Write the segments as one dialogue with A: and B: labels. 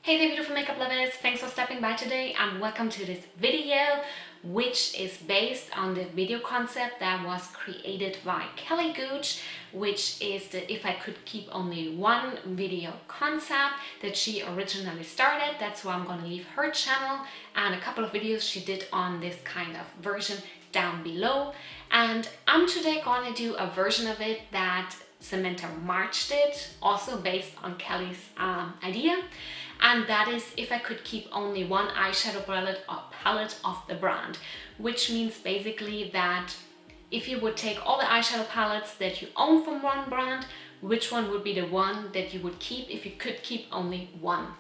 A: Hey there beautiful makeup lovers, thanks for stopping by today and welcome to this video, which is based on the video concept that was created by Kelly Gooch, which is the if I could keep only one video concept that she originally started. That's why I'm going to leave her channel and a couple of videos she did on this kind of version down below. And I'm today going to do a version of it that Samantha March did, also based on Kelly's idea. And that is if I could keep only one eyeshadow palette of the brand, which means basically that if you would take all the eyeshadow palettes that you own from one brand, which one would be the one that you would keep if you could keep only one?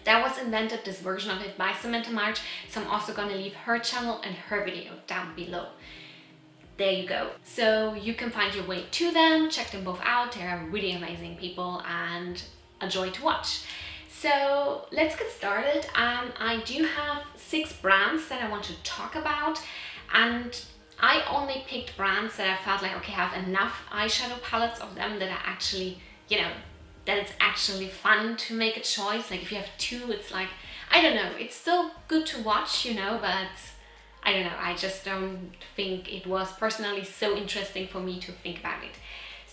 A: That was invented, this version of it, by Samantha March, so I'm also going to leave her channel and her video down below. There you go. So you can find your way to them, check them both out. They're really amazing people and a joy to watch. So let's get started. I do have 6 brands that I want to talk about, and I only picked brands that I felt like, okay, I have enough eyeshadow palettes of them that are actually, that it's actually fun to make a choice. Like if you have 2, it's like, I don't know, it's still good to watch, but I don't know, I just don't think it was personally so interesting for me to think about it.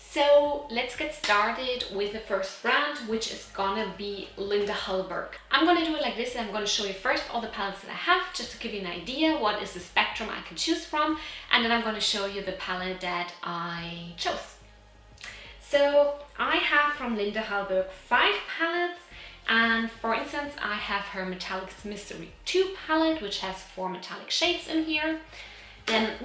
A: So let's get started with the first brand, which is gonna be Linda Hallberg. I'm gonna do it like this. I'm gonna show you first all the palettes that I have, just to give you an idea what is the spectrum I can choose from, and then I'm gonna show you the palette that I chose. So I have from Linda Hallberg 5 palettes, and for instance I have her Metallics Mystery 2 palette, which has 4 metallic shades in here. Then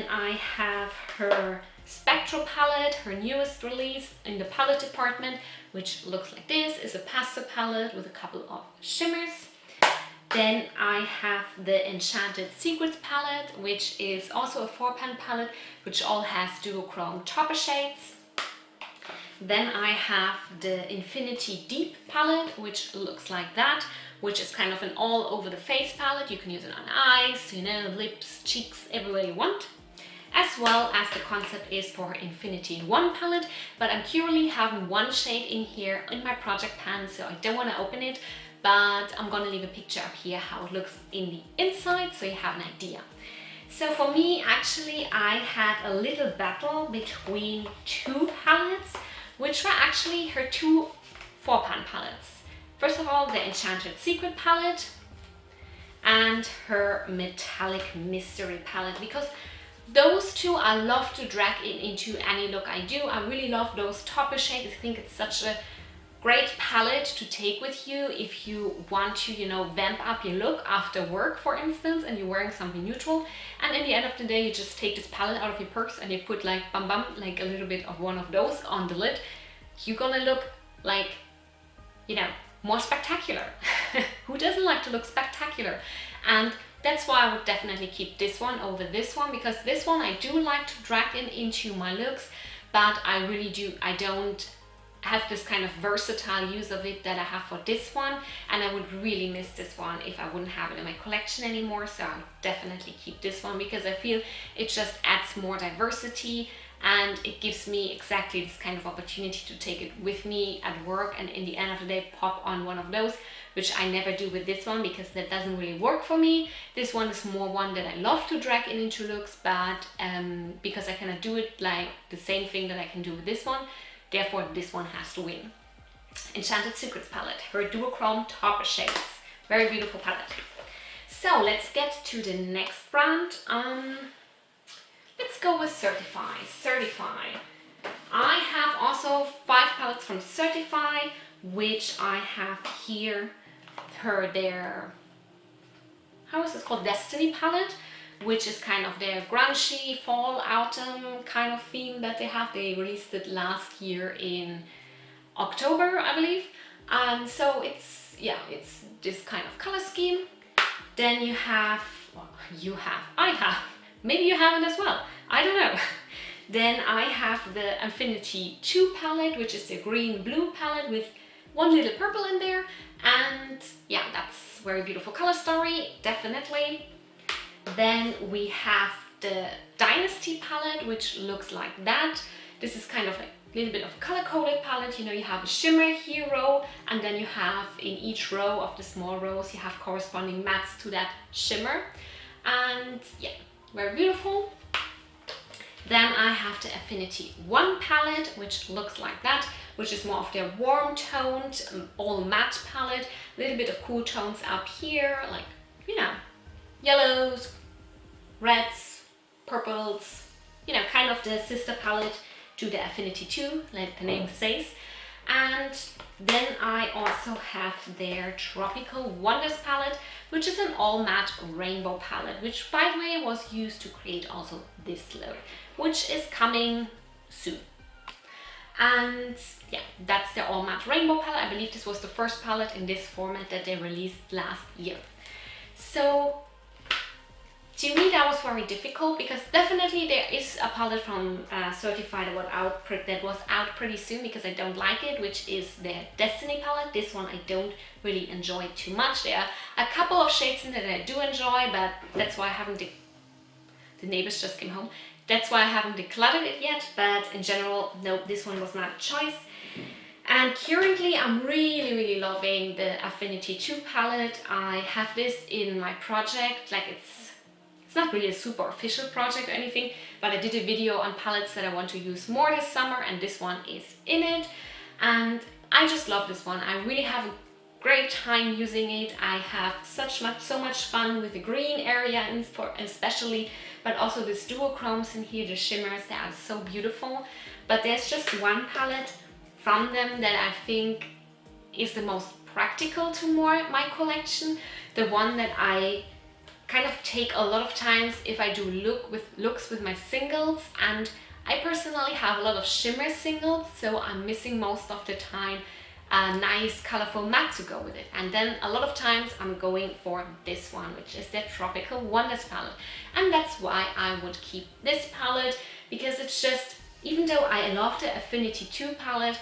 A: I have her Spectral palette, her newest release in the palette department, which looks like this. Is a pastel palette with a couple of shimmers. Then I have the Enchanted Secrets palette, which is also a 4-pan palette, which all has duochrome topper shades. Then I have the Infinity Deep palette, which looks like that, which is kind of an all over the face palette. You can use it on eyes, lips, cheeks, everywhere you want. As well as the concept is for Infinity 1 palette, but I'm currently having one shade in here in my project pan, so I don't want to open it, but I'm gonna leave a picture up here how it looks in the inside so you have an idea. So for me, actually, I had a little battle between 2 palettes, which were actually her 2 4-pan palettes. First of all, the Enchanted Secret palette and her Metallic Mystery palette, because those 2 I love to drag into any look I do. I really love those topper shades. I think it's such a great palette to take with you if you want to, vamp up your look after work, for instance, and you're wearing something neutral. And in the end of the day, you just take this palette out of your purse and you put like like a little bit of one of those on the lid. You're gonna look like, more spectacular. Who doesn't like to look spectacular? And that's why I would definitely keep this one over this one, because this one I do like to drag into my looks, but I don't have this kind of versatile use of it that I have for this one, and I would really miss this one if I wouldn't have it in my collection anymore. So I'll definitely keep this one because I feel it just adds more diversity and it gives me exactly this kind of opportunity to take it with me at work and in the end of the day pop on one of those, which I never do with this one because that doesn't really work for me. This one is more one that I love to drag into looks, but because I cannot do it like the same thing that I can do with this one, therefore this one has to win. Enchanted Secrets palette, her duochrome topper shades, very beautiful palette. So let's get to the next brand. Let's go with Certify. I have also 5 palettes from Certify, which I have here their, how is this called, Destiny palette, which is kind of their grungy fall autumn kind of theme that they have. They released it last year in October, I believe. And so it's this kind of color scheme. Then I have, maybe you have it as well, I don't know. Then I have the Infinity 2 palette, which is the green-blue palette with one little purple in there. And yeah, that's very beautiful color story, definitely. Then we have the Dynasty palette, which looks like that. This is kind of like little bit of a color-coded palette. You know, you have a shimmer here row, and then you have in each row of the small rows, you have corresponding mattes to that shimmer. And yeah, very beautiful. Then I have the Affinity 1 palette, which looks like that, which is more of their warm toned, all matte palette. A little bit of cool tones up here, like, you know, yellows, reds, purples, you know, kind of the sister palette to the Affinity 2, like the name says. And then I also have their Tropical Wonders palette, which is an all matte rainbow palette, which by the way was used to create also this look, which is coming soon. And yeah, that's the all matte rainbow palette. I believe this was the first palette in this format that they released last year. So to me that was very difficult, because definitely there is a palette from Certified that was out pretty soon, because I don't like it, which is their Destiny palette. This one I don't really enjoy too much. There are a couple of shades in it that I do enjoy, but that's why I haven't the neighbors just came home. That's why I haven't decluttered it yet, but in general, no, this one was not a choice. And currently I'm really loving the Affinity 2 palette. I have this in my project, like it's not really a super official project or anything, but I did a video on palettes that I want to use more this summer, and this one is in it. And I just love this one. I really have a great time using it. I have so much fun with the green area especially, but also this duochromes in here, the shimmers, they are so beautiful. But there's just one palette from them that I think is the most practical to my collection, the one that I kind of take a lot of times if I do looks with my singles, and I personally have a lot of shimmer singles, so I'm missing most of the time a nice colorful matte to go with it. And then a lot of times I'm going for this one, which is the Tropical Wonders palette. And that's why I would keep this palette, because it's just, even though I love the Affinity 2 palette,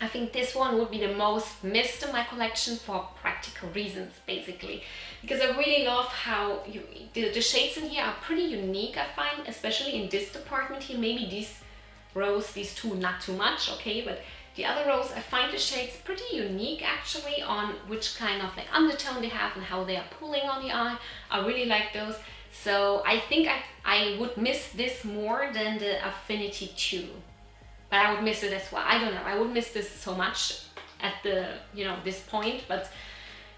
A: I think this one would be the most missed in my collection for practical reasons, basically. Because I really love how the shades in here are pretty unique, I find, especially in this department here. Maybe these rows, these two, not too much, okay, but the other rows, I find the shades pretty unique actually, on which kind of like undertone they have and how they are pulling on the eye. I really like those. So I think I would miss this more than the Affinity 2. But I would miss it as well. I don't know, I would miss this so much at the, you know, this point, but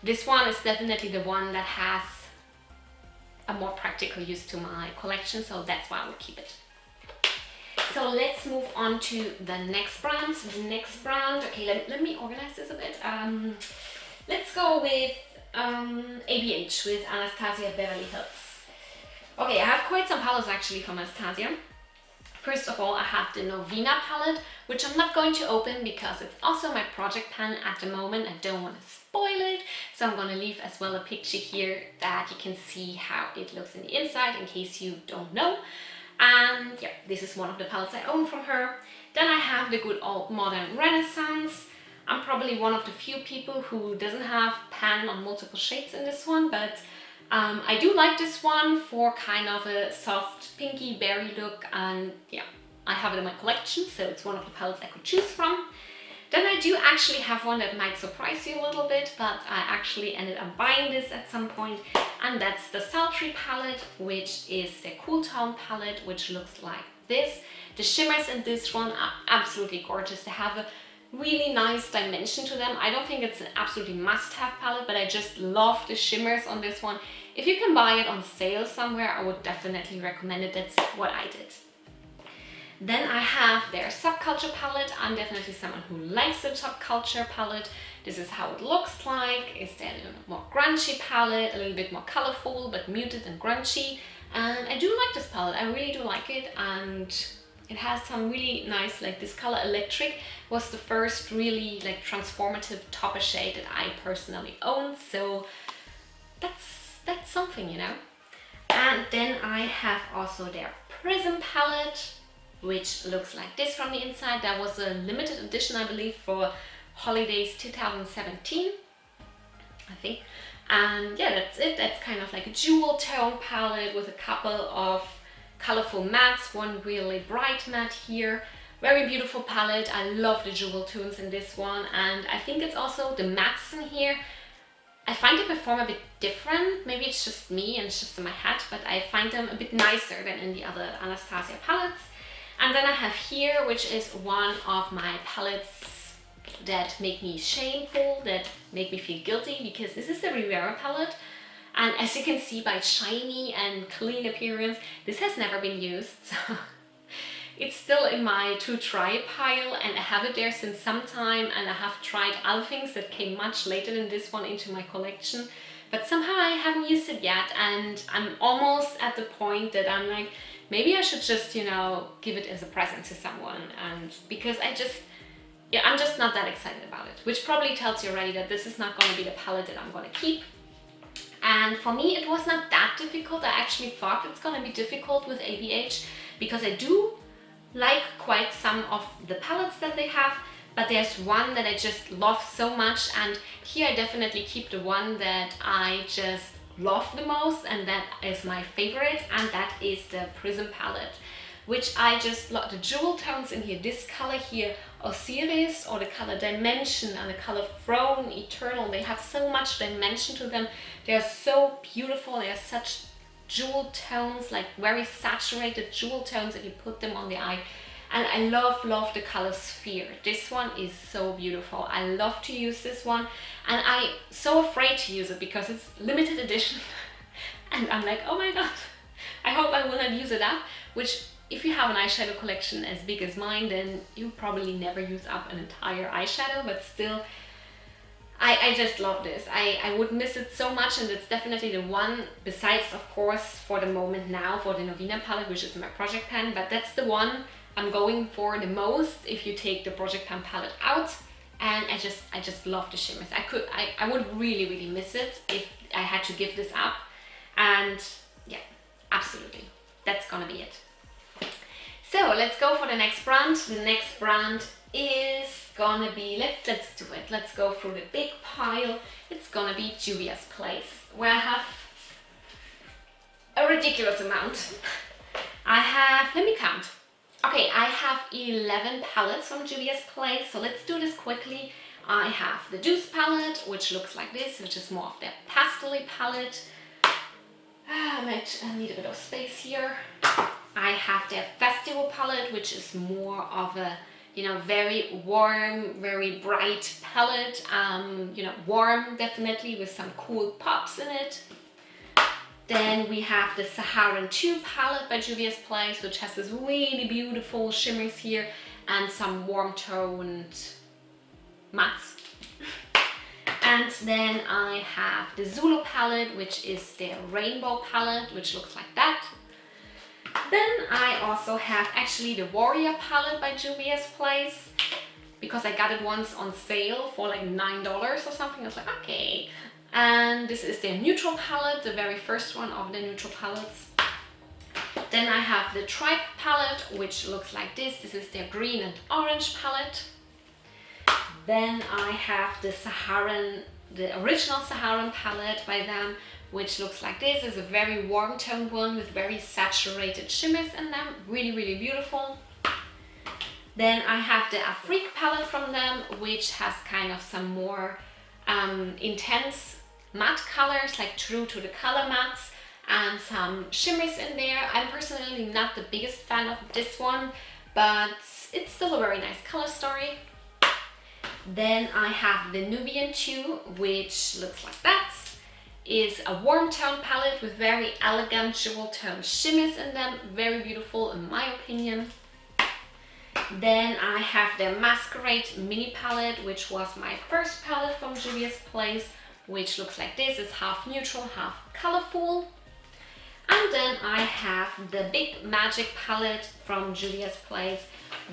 A: this one is definitely the one that has a more practical use to my collection, so that's why I would keep it. So let's move on to the next brand. The next brand, okay, let me organize this a bit. Let's go with ABH, with Anastasia Beverly Hills. Okay, I have quite some palettes actually from Anastasia. First of all, I have the Novena palette, which I'm not going to open because it's also my project pan at the moment. I don't want to spoil it, so I'm going to leave as well a picture here that you can see how it looks in the inside in case you don't know. And yeah, this is one of the palettes I own from her. Then I have the Good Old Modern Renaissance. I'm probably one of the few people who doesn't have pan on multiple shades in this one, but I do like this one for kind of a soft pinky berry look, and yeah, I have it in my collection, so it's one of the palettes I could choose from. Then I do actually have one that might surprise you a little bit, but I actually ended up buying this at some point, and that's the Sultry palette, which is the Cool Tone palette, which looks like this. The shimmers in this one are absolutely gorgeous. They have a really nice dimension to them. I don't think it's an absolutely must-have palette, but I just love the shimmers on this one. If you can buy it on sale somewhere, I would definitely recommend it. That's what I did. Then I have their Subculture palette. I'm definitely someone who likes the Subculture palette. This is how it looks like. It's a little bit more grungy palette, a little bit more colorful, but muted and grungy. And I do like this palette. I really do like it, and it has some really nice, like this color Electric was the first really like transformative topper shade that I personally own. So that's something, you know. And then I have also their Prism palette, which looks like this from the inside. That was a limited edition, I believe, for holidays 2017, I think. And yeah, that's it. That's kind of like a jewel tone palette with a couple of colorful mattes, one really bright matte here, Very beautiful palette. I love the jewel tones in this one, and I think it's also the mattes in here. I find they perform a bit different. Maybe it's just me and it's just in my head, but I find them a bit nicer than in the other Anastasia palettes. And then I have here, which is one of my palettes that make me shameful, that make me feel guilty, because this is the Rivera palette. And as you can see by its shiny and clean appearance, this has never been used. So it's still in my to try pile, and I have it there since some time, and I have tried other things that came much later than this one into my collection, but somehow I haven't used it yet, and I'm almost at the point that I'm like, maybe I should just, you know, give it as a present to someone, and because I'm just not that excited about it, which probably tells you already that this is not going to be the palette that I'm going to keep. And for me, it was not that difficult. I actually thought it's going to be difficult with ABH, because I do like quite some of the palettes that they have, but there's one that I just love so much, and here I definitely keep the one that I just love the most, and that is my favorite, and that is the Prism palette, which I just love. The jewel tones in here, this color here, Osiris, or the color Dimension, and the color Throne, Eternal, they have so much dimension to them. They are so beautiful. They are such jewel tones, like very saturated jewel tones if you put them on the eye. And I love the color Sphere. This one is so beautiful. I love to use this one, and I'm so afraid to use it because it's limited edition. And I'm like, oh my god, I hope I will not use it up, which if you have an eyeshadow collection as big as mine, then you probably never use up an entire eyeshadow, but still, I just love this. I would miss it so much, and it's definitely the one, besides of course for the moment now for the Novena palette, which is my project pan, but that's the one I'm going for the most if you take the project pan palette out. And I just love the shimmers. I would really miss it if I had to give this up. And yeah, absolutely, that's gonna be it. So let's go for the next brand. The next brand is gonna be, let's do it. Let's go through the big pile. It's gonna be Juvia's Place, where I have a ridiculous amount. I have, let me count. Okay, I have 11 palettes from Juvia's Place, so let's do this quickly. I have the Juice palette, which looks like this, which is more of the pastel-y palette. I need a bit of space here. I have the Festival palette, which is more of a, you know, very warm, very bright palette. You know, warm definitely, with some cool pops in it. Then we have the Saharan 2 palette by Juvia's Place, which has this really beautiful shimmers here and some warm toned mattes. And then I have the Zulu palette, which is their rainbow palette, which looks like that. Then I also have actually the Warrior palette by Juvia's Place, because I got it once on sale for like $9 or something. I was like, okay. And this is their neutral palette, the very first one of the neutral palettes. Then I have the Tribe palette, which looks like this. This is their green and orange palette. Then I have the Saharan, the original Saharan palette by them, which looks like this. It's a very warm toned one with very saturated shimmers in them. Really beautiful. Then I have the Afrique palette from them, which has kind of some more intense matte colors, like true to the color mattes, and some shimmers in there. I'm personally not the biggest fan of this one, but it's still a very nice color story. Then I have the Nubian 2, which looks like that. Is a warm tone palette with very elegant jewel tone shimmers in them. Very beautiful in my opinion. Then I have the Masquerade mini palette, which was my first palette from Juvia's Place, which looks like this. It's half neutral, half colorful. And then I have the Big Magic palette from Juvia's Place,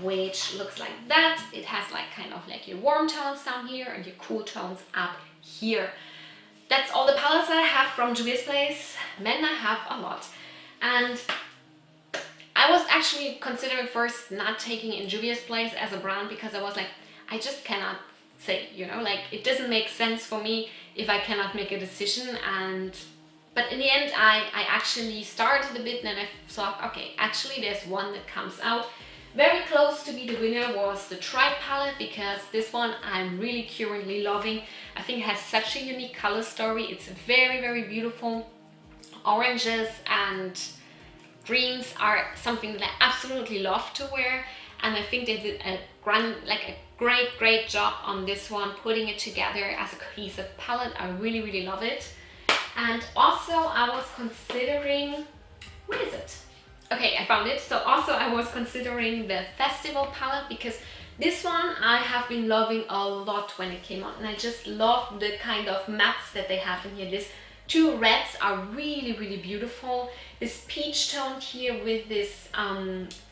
A: which looks like that. It has like kind of like your warm tones down here and your cool tones up here. That's all the palettes that I have from Juvia's Place. Men, I have a lot. And I was actually considering first not taking in Juvia's Place as a brand, because I was like, I just cannot say, you know, like it doesn't make sense for me if I cannot make a decision. But in the end, I actually started a bit, and I thought, okay, actually there's one that comes out Very close to be the winner was the Tribe palette, because this one I'm really currently loving. I think it has such a unique color story. It's very, very beautiful. Oranges and greens are something that I absolutely love to wear, and I think they did a great job on this one, putting it together as a cohesive palette. I really, really love it. And also I was considering, where is it? Okay, I found it. So also I was considering the Festival palette, because this one I have been loving a lot when it came out, and I just love the kind of mattes that they have in here. These two reds are really, really beautiful. This peach tone here with this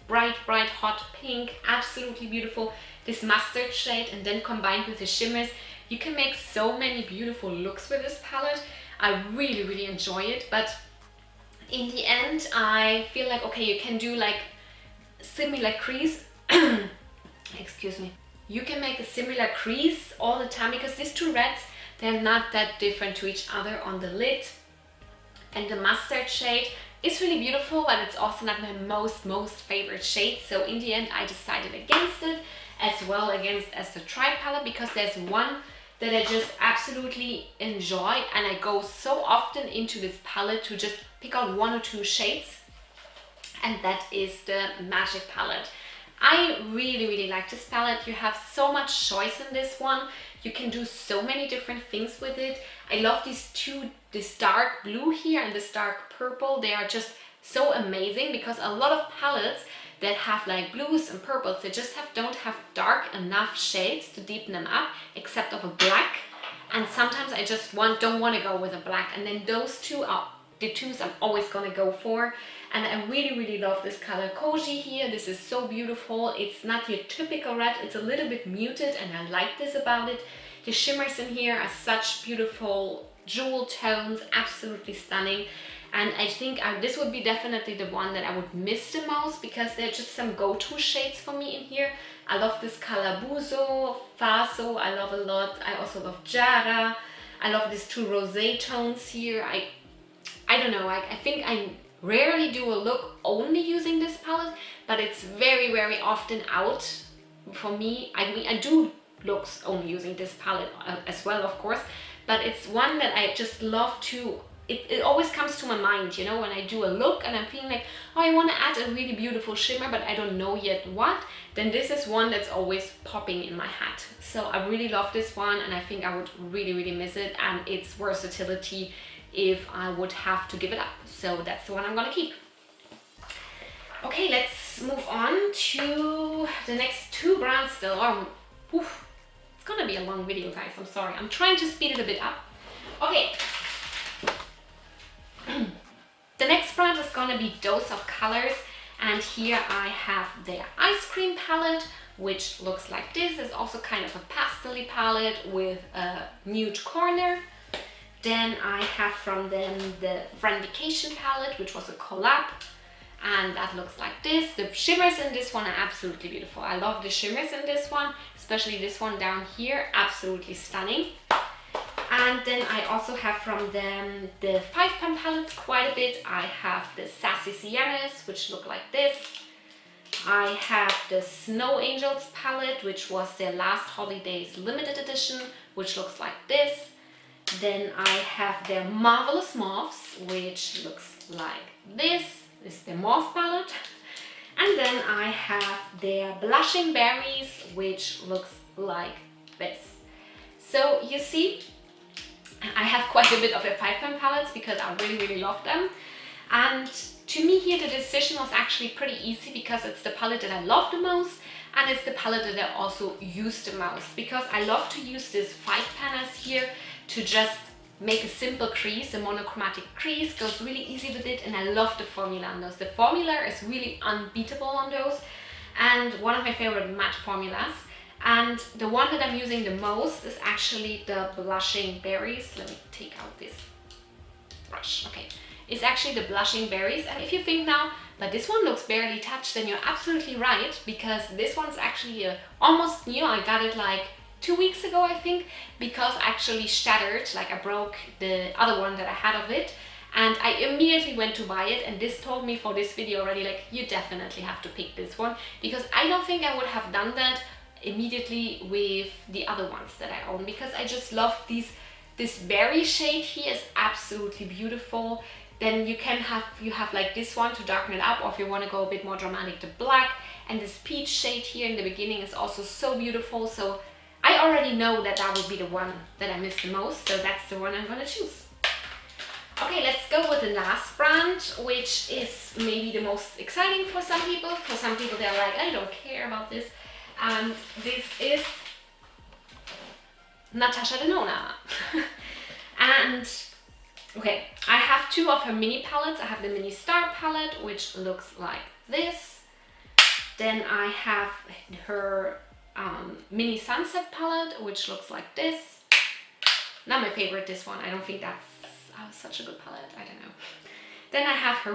A: bright hot pink, absolutely beautiful. This mustard shade, and then combined with the shimmers, you can make so many beautiful looks with this palette. I really, really enjoy it, but in the end I feel like, okay, you can do like similar crease excuse me, you can make a similar crease all the time, because these two reds, they're not that different to each other on the lid. And the mustard shade is really beautiful, but it's also not my most favorite shade. So in the end I decided against it, as well against as the Tribe palette, because there's one that I just absolutely enjoy, and I go so often into this palette to just pick out one or two shades, and that is the Magic palette. I really, really like this palette. You have so much choice in this one. You can do so many different things with it. I love these two, this dark blue here and this dark purple. They are just so amazing, because a lot of palettes that have like blues and purples, they just don't have dark enough shades to deepen them up, except of a black. And sometimes I just don't want to go with a black, and then those two are the twos I'm always gonna go for. And I really, really love this color Koji here. This is so beautiful. It's not your typical red, it's a little bit muted, and I like this about it. The shimmers in here are such beautiful jewel tones, absolutely stunning. And I think this would be definitely the one that I would miss the most, because they're just some go-to shades for me in here. I love this color Buzo, Faso, I love a lot. I also love Jara. I love these two rosé tones here. I don't know, I think I rarely do a look only using this palette, but it's very, very often out for me. I mean, I do looks only using this palette as well, of course, but it's one that I just love to, it always comes to my mind, you know, when I do a look and I'm feeling like, oh, I want to add a really beautiful shimmer, but I don't know yet what, then this is one that's always popping in my hat. So I really love this one, and I think I would really, really miss it, and its versatility if I would have to give it up. So that's the one I'm gonna keep. Okay, let's move on to the next two brands still. Oof, it's gonna be a long video, guys, I'm sorry. I'm trying to speed it a bit up. Okay. The next brand is gonna be Dose of Colors, and here I have their Ice Cream palette, which looks like this. It's also kind of a pastel-y palette with a nude corner. Then I have from them the Friendication palette, which was a collab, and that looks like this. The shimmers in this one are absolutely beautiful. I love the shimmers in this one, especially this one down here, absolutely stunning. And then I also have from them the 5-pan palettes quite a bit. I have the Sassy Siennas, which look like this. I have the Snow Angels palette, which was their last holidays limited edition, which looks like this. Then I have their Marvelous Mauves, which looks like this. This is the Mauve palette. And then I have their Blushing Berries, which looks like this. So you see, I have quite a bit of the 5-pan palettes because I really, really love them. And to me here, the decision was actually pretty easy because it's the palette that I love the most, and it's the palette that I also use the most, because I love to use this 5-panners here to just make a simple crease. The monochromatic crease goes really easy with it, and I love the formula on those. The formula is really unbeatable on those, and one of my favorite matte formulas. And the one that I'm using the most is actually the Blushing Berries. Let me take out this brush. Okay, it's actually the Blushing Berries. And if you think now, but this one looks barely touched, then you're absolutely right, because this one's actually almost new. I got it like 2 weeks ago, I think, because I actually shattered, like I broke the other one that I had of it. and I immediately went to buy it, and this told me for this video already, like, you definitely have to pick this one, because I don't think I would have done that immediately with the other ones that I own, because I just love this berry shade here is absolutely beautiful. Then you have like this one to darken it up, or if you want to go a bit more dramatic, the black, and this peach shade here in the beginning is also so beautiful. So I already know that that would be the one that I miss the most, so that's the one I'm gonna choose. Okay, let's go with the last brand, which is maybe the most exciting for some people. For some people, they're like, I don't care about this. And this is Natasha Denona. And okay, I have two of her mini palettes. I have the mini star palette, which looks like this. Then I have her mini sunset palette, which looks like this. Not my favorite, this one. I don't think that's such a good palette. I don't know. Then I have her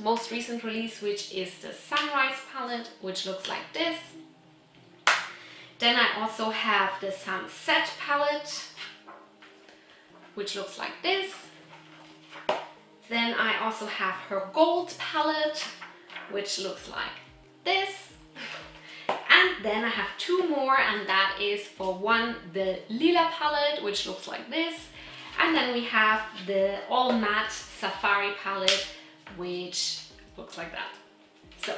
A: most recent release, which is the sunrise palette, which looks like this. Then I also have the sunset palette, which looks like this. Then I also have her gold palette, which looks like this. And then I have two more, and that is for one, the lila palette, which looks like this. And then we have the all matte safari palette, which looks like that. So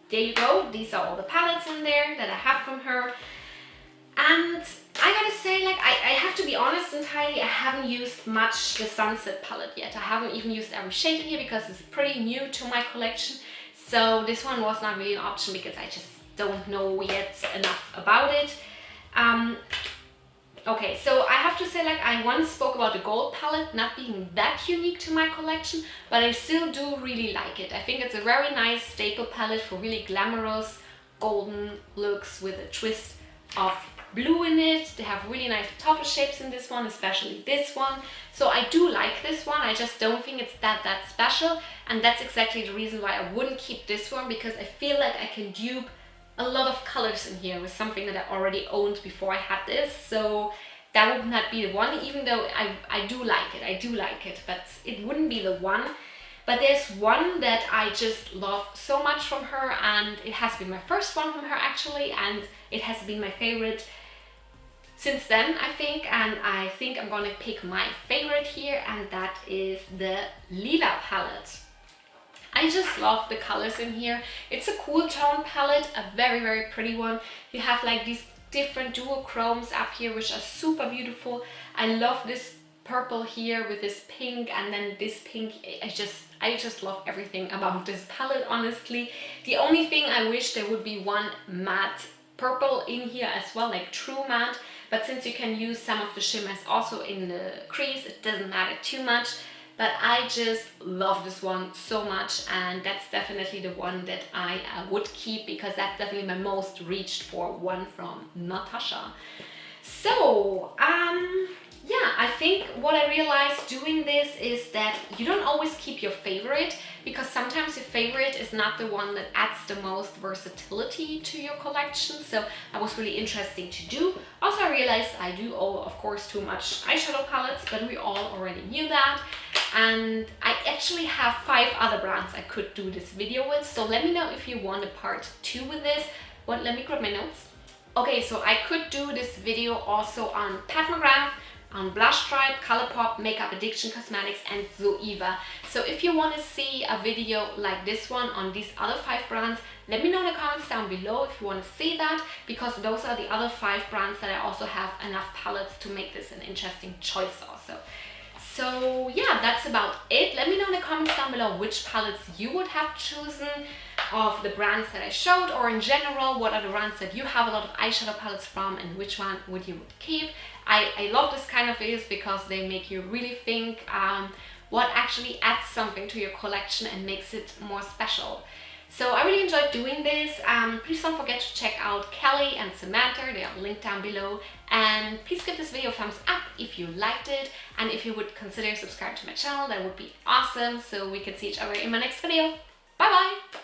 A: there you go. These are all the palettes in there that I have from her. And I gotta say, like, I have to be honest entirely, I haven't used much the sunset palette yet. I haven't even used every shade in here because it's pretty new to my collection. So this one was not really an option because I just don't know yet enough about it. Okay, so I have to say, like, I once spoke about the gold palette not being that unique to my collection, but I still do really like it. I think it's a very nice staple palette for really glamorous golden looks with a twist of blue in it. They have really nice topper shapes in this one, especially this one. So I do like this one. I just don't think it's that special, and that's exactly the reason why I wouldn't keep this one, because I feel like I can dupe a lot of colors in here with something that I already owned before I had this. So that would not be the one, even though I do like it, but it wouldn't be the one. But there's one that I just love so much from her, and it has been my first one from her actually, and it has been my favorite since then, I think. And I think I'm gonna pick my favorite here, and that is the lila palette. I just love the colors in here. It's a cool tone palette, a very pretty one. You have like these different dual chromes up here, which are super beautiful. I love this purple here with this pink, and then this pink. I just love everything about this palette, honestly. The only thing I wish there would be one matte purple in here as well, like true matte. But since you can use some of the shimmers also in the crease, it doesn't matter too much. But I just love this one so much, and that's definitely the one that I would keep, because that's definitely my most reached for one from Natasha. So, yeah, I think what I realized doing this is that you don't always keep your favorite, because sometimes your favorite is not the one that adds the most versatility to your collection. So that was really interesting to do. Also, I realized I do owe, of course, too much eyeshadow palettes, but we all already knew that. And I actually have 5 other brands I could do this video with. So let me know if you want a part 2 with this. Well, let me grab my notes. Okay, so I could do this video also on Pat McGrath, on Blush Stripe, Colourpop, Makeup Addiction Cosmetics, and Zoeva. So if you want to see a video like this one on these other 5 brands, let me know in the comments down below if you want to see that, because those are the other 5 brands that I also have enough palettes to make this an interesting choice also. So yeah, that's about it. Let me know in the comments down below which palettes you would have chosen of the brands that I showed, or in general, what are the brands that you have a lot of eyeshadow palettes from, and which one would you keep. I love this kind of videos because they make you really think what actually adds something to your collection and makes it more special. So I really enjoyed doing this. Please don't forget to check out Kelly and Samantha. They are linked down below. And please give this video a thumbs up if you liked it. And if you would consider subscribing to my channel, that would be awesome. So we can see each other in my next video. Bye bye!